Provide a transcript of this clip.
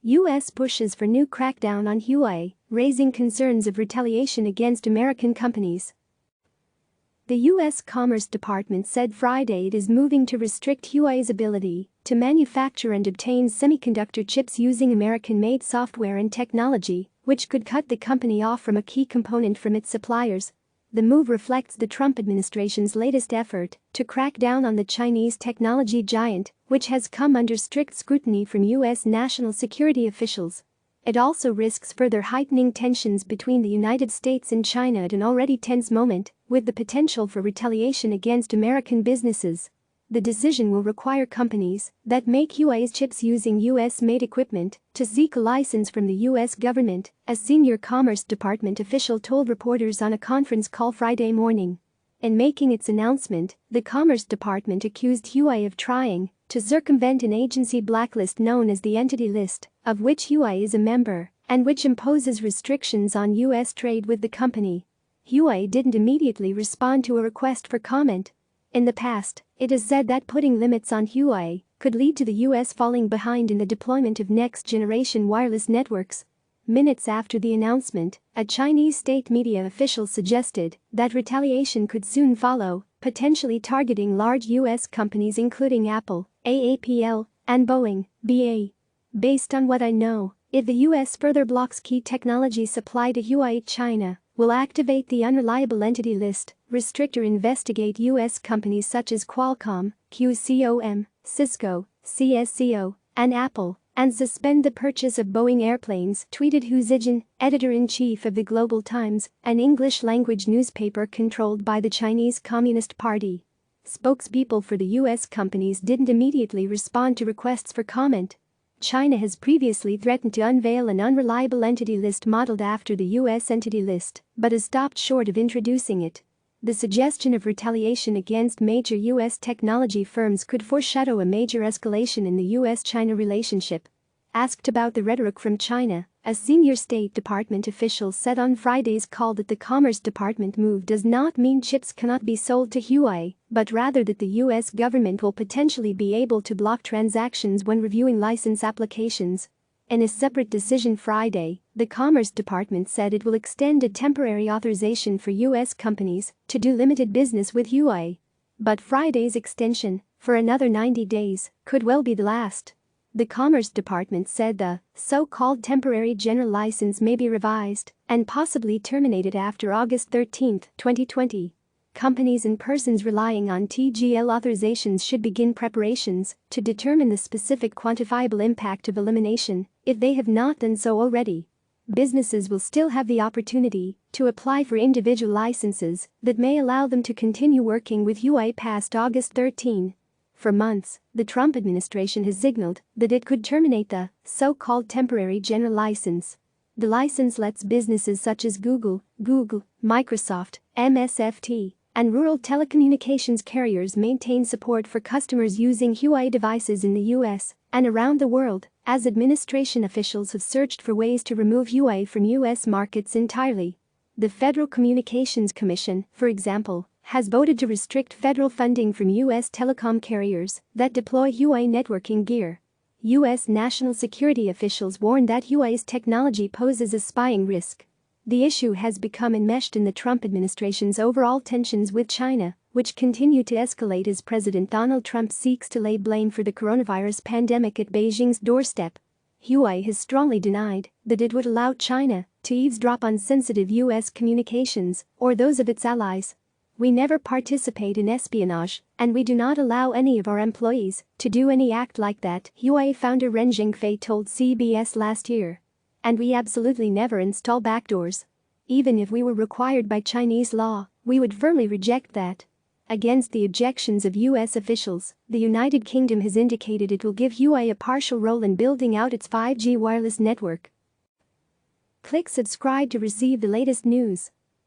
U.S. pushes for new crackdown on Huawei, raising concerns of retaliation against American companies. The U.S. Commerce Department said Friday it is moving to restrict Huawei's ability to manufacture and obtain semiconductor chips using American-made software and technology, which could cut the company off from a key component from its suppliers. The move reflects the Trump administration's latest effort to crack down on the Chinese technology giant, which has come under strict scrutiny from U.S. national security officials. It also risks further heightening tensions between the United States and China at an already tense moment, with the potential for retaliation against American businesses. The decision will require companies that make Huawei's chips using U.S.-made equipment to seek a license from the U.S. government, a senior Commerce Department official told reporters on a conference call Friday morning. In making its announcement, the Commerce Department accused Huawei of trying to circumvent an agency blacklist known as the Entity List, of which Huawei is a member, and which imposes restrictions on U.S. trade with the company. Huawei didn't immediately respond to a request for comment. In the past, it is said that putting limits on Huawei could lead to the U.S. falling behind in the deployment of next-generation wireless networks. Minutes after the announcement, a Chinese state media official suggested that retaliation could soon follow, potentially targeting large U.S. companies including Apple, AAPL, and Boeing, BA. Based on what I know, if the U.S. further blocks key technology supply to Huawei, China will activate the Unreliable Entity List, restrict or investigate U.S. companies such as Qualcomm, QCOM, Cisco, CSCO, and Apple, and suspend the purchase of Boeing airplanes, tweeted Hu Zijin, editor-in-chief of the Global Times, an English-language newspaper controlled by the Chinese Communist Party. Spokespeople for the U.S. companies didn't immediately respond to requests for comment. China has previously threatened to unveil an unreliable entity list modeled after the U.S. Entity List, but has stopped short of introducing it. The suggestion of retaliation against major U.S. technology firms could foreshadow a major escalation in the U.S.-China relationship. Asked about the rhetoric from China, a senior State Department official said on Friday's call that the Commerce Department move does not mean chips cannot be sold to Huawei, but rather that the U.S. government will potentially be able to block transactions when reviewing license applications. In a separate decision Friday, the Commerce Department said it will extend a temporary authorization for U.S. companies to do limited business with Huawei. But Friday's extension, for another 90 days, could well be the last. The Commerce Department said the so-called temporary general license may be revised and possibly terminated after August 13, 2020. Companies and persons relying on TGL authorizations should begin preparations to determine the specific quantifiable impact of elimination, if they have not done so already. Businesses will still have the opportunity to apply for individual licenses that may allow them to continue working with Huawei past August 13. For months, the Trump administration has signaled that it could terminate the so-called temporary general license. The license lets businesses such as Google, Microsoft, MSFT, and rural telecommunications carriers maintain support for customers using Huawei devices in the U.S. and around the world, as administration officials have searched for ways to remove Huawei from U.S. markets entirely. The Federal Communications Commission, for example, has voted to restrict federal funding from U.S. telecom carriers that deploy Huawei networking gear. U.S. national security officials warned that Huawei's technology poses a spying risk. The issue has become enmeshed in the Trump administration's overall tensions with China, which continue to escalate as President Donald Trump seeks to lay blame for the coronavirus pandemic at Beijing's doorstep. Huawei has strongly denied that it would allow China to eavesdrop on sensitive U.S. communications or those of its allies. "We never participate in espionage, and we do not allow any of our employees to do any act like that," Huawei founder Ren Zhengfei told CBS last year. "And we absolutely never install backdoors. Even if we were required by Chinese law, we would firmly reject that." Against the objections of U.S. officials, the United Kingdom has indicated it will give Huawei a partial role in building out its 5G wireless network. Click subscribe to receive the latest news.